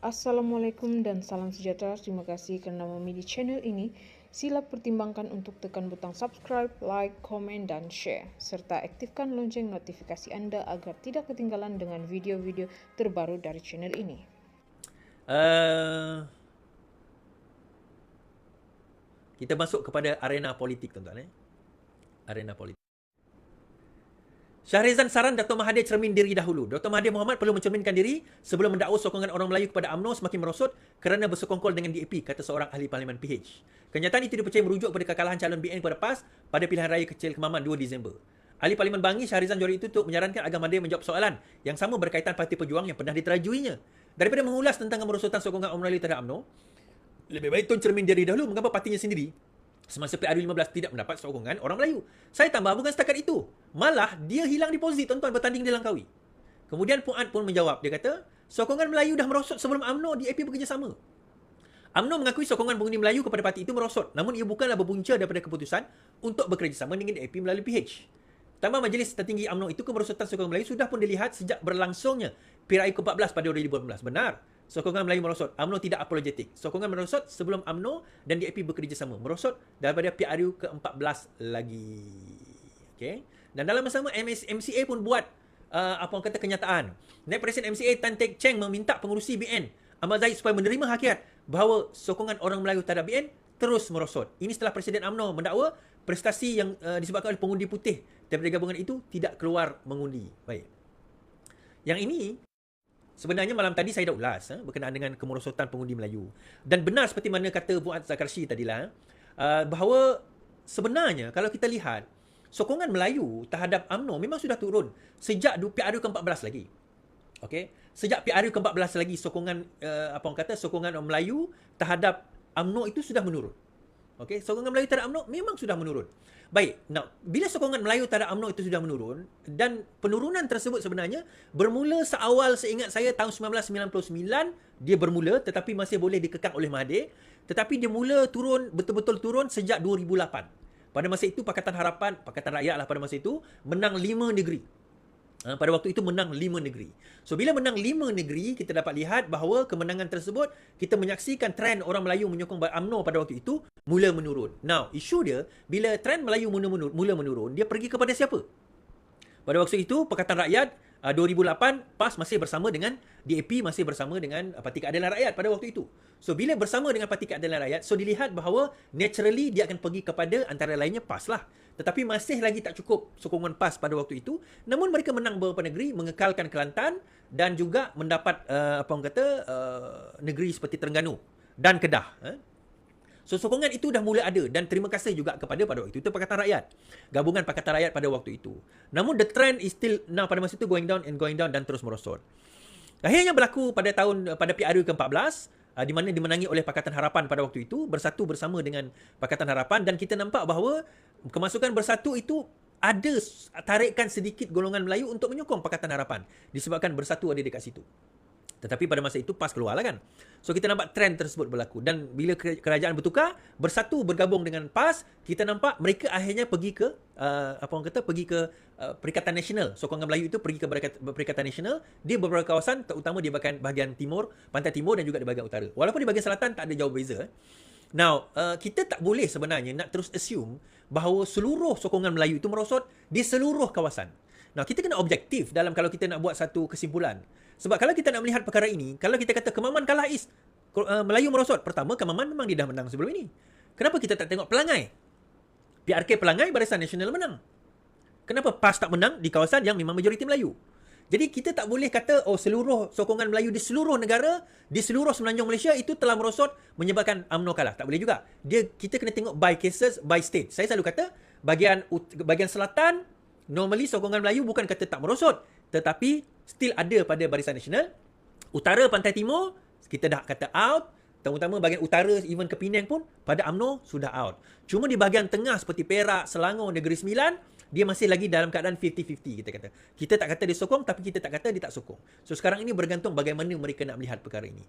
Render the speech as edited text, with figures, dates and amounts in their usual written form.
Assalamualaikum dan salam sejahtera. Terima kasih kerana memilih channel ini. Sila pertimbangkan untuk tekan butang subscribe, like, komen dan share. Serta aktifkan lonceng notifikasi anda agar tidak ketinggalan dengan video-video terbaru dari channel ini. Kita masuk kepada arena politik, tuan-tuan. Arena politik. Syahrizan saran Dato' Mahathir cermin diri dahulu. Dato' Mahathir Mohamad perlu mencerminkan diri sebelum mendakwa sokongan orang Melayu kepada UMNO semakin merosot kerana bersekongkol dengan DAP, kata seorang ahli Parlimen PH. Kenyataan itu dipercayai merujuk pada kekalahan calon BN kepada PAS pada pilihan raya kecil Kemaman 2 Disember. Ahli Parlimen Bangi Syahrizan Johari itu untuk menyarankan agar Mahathir menjawab soalan yang sama berkaitan Parti Pejuang yang pernah diterajuinya. Daripada mengulas tentang kemerosotan sokongan orang Melayu terhadap UMNO, lebih baik Tun cermin diri dahulu mengapa partinya sendiri semasa PRU15 tidak mendapat sokongan orang Melayu. Saya tambah bukan setakat itu. Malah dia hilang deposit, tuan-tuan, bertanding di Langkawi. Kemudian Puan pun menjawab. Dia kata, sokongan Melayu dah merosot sebelum UMNO DAP bekerjasama. UMNO mengakui sokongan pengundi Melayu kepada parti itu merosot. Namun ia bukanlah berpunca daripada keputusan untuk bekerjasama dengan DAP melalui PH. Tambah Majlis Tertinggi UMNO itu, kemerosotan sokongan Melayu sudah pun dilihat sejak berlangsungnya PRU ke-14 pada 2018. Benar. Sokongan Melayu merosot. UMNO tidak apologetik. Sokongan merosot sebelum UMNO dan DAP bekerjasama. Merosot daripada PRU ke-14 lagi. Okay. Dan dalam masa sama, MCA pun buat kenyataan. Naib Presiden MCA Tan Teck Cheng meminta pengurusi BN Ahmad Zahid supaya menerima hakikat bahawa sokongan orang Melayu terhadap BN terus merosot. Ini setelah Presiden UMNO mendakwa prestasi yang disebabkan oleh pengundi putih daripada gabungan itu tidak keluar mengundi. Baik. Yang ini sebenarnya malam tadi saya dah ulas berkenaan dengan kemerosotan pengundi Melayu. Dan benar seperti mana kata Fuad Zakarshi tadilah, bahawa sebenarnya kalau kita lihat, sokongan Melayu terhadap UMNO memang sudah turun sejak PRU ke-14 lagi. Okey, sejak PRU ke-14 lagi sokongan sokongan orang Melayu terhadap UMNO itu sudah menurun. Okey, sokongan Melayu terhadap UMNO memang sudah menurun. Baik, now, bila sokongan Melayu terhadap UMNO itu sudah menurun, dan penurunan tersebut sebenarnya bermula seawal, seingat saya, tahun 1999, dia bermula tetapi masih boleh dikekang oleh Mahathir, tetapi dia mula turun, betul-betul turun sejak 2008. Pada masa itu, Pakatan Rakyat lah pada masa itu, menang 5 negeri. Pada waktu itu menang 5 negeri. So, bila menang 5 negeri, kita dapat lihat bahawa kemenangan tersebut, kita menyaksikan trend orang Melayu menyokong UMNO pada waktu itu mula menurun. Now, isu dia, bila trend Melayu mula menurun, dia pergi kepada siapa? Pada waktu itu, Pakatan Rakyat 2008, PAS masih bersama dengan DAP, masih bersama dengan Parti Keadilan Rakyat pada waktu itu. So, bila bersama dengan Parti Keadilan Rakyat, so dilihat bahawa naturally dia akan pergi kepada antara lainnya PAS lah. Tetapi masih lagi tak cukup sokongan PAS pada waktu itu. Namun mereka menang beberapa negeri, mengekalkan Kelantan dan juga mendapat negeri seperti Terengganu dan Kedah. So, sokongan itu dah mula ada dan terima kasih juga kepada pada waktu itu Pakatan Rakyat. Gabungan Pakatan Rakyat pada waktu itu. Namun the trend is still now pada masa itu going down dan terus merosot. Akhirnya berlaku pada PRU ke-14 di mana dimenangi oleh Pakatan Harapan pada waktu itu, bersatu bersama dengan Pakatan Harapan, dan kita nampak bahawa kemasukan bersatu itu ada tarikan sedikit golongan Melayu untuk menyokong Pakatan Harapan disebabkan bersatu ada dekat situ. Tetapi pada masa itu PAS keluar lah kan. So kita nampak trend tersebut berlaku. Dan bila kerajaan bertukar, bersatu bergabung dengan PAS, kita nampak mereka akhirnya pergi ke Perikatan Nasional. Sokongan Melayu itu pergi ke Perikatan Nasional di beberapa kawasan, terutama di bahagian timur, pantai timur dan juga di bahagian utara. Walaupun di bahagian selatan tak ada jauh beza. Now, kita tak boleh sebenarnya nak terus assume bahawa seluruh sokongan Melayu itu merosot di seluruh kawasan. Now, kita kena objektif dalam kalau kita nak buat satu kesimpulan. Sebab kalau kita nak melihat perkara ini, kalau kita kata Kemaman kalah Melayu merosot. Pertama, Kemaman memang dia dah menang sebelum ini. Kenapa kita tak tengok Pelangai? PRK Pelangai, Barisan Nasional menang. Kenapa PAS tak menang di kawasan yang memang majoriti Melayu? Jadi kita tak boleh kata seluruh sokongan Melayu di seluruh negara, di seluruh semenanjung Malaysia itu telah merosot menyebabkan UMNO kalah. Tak boleh juga. Kita kena tengok by cases, by state. Saya selalu kata bahagian selatan normally sokongan Melayu bukan kata tak merosot, tetapi still ada pada Barisan Nasional. Utara pantai timur kita dah kata out, terutama bahagian utara even ke Penang pun pada UMNO sudah out. Cuma di bahagian tengah seperti Perak, Selangor, Negeri Sembilan, dia masih lagi dalam keadaan 50-50 kita kata. Kita tak kata dia sokong, tapi kita tak kata dia tak sokong. So sekarang ini bergantung bagaimana mereka nak melihat perkara ini.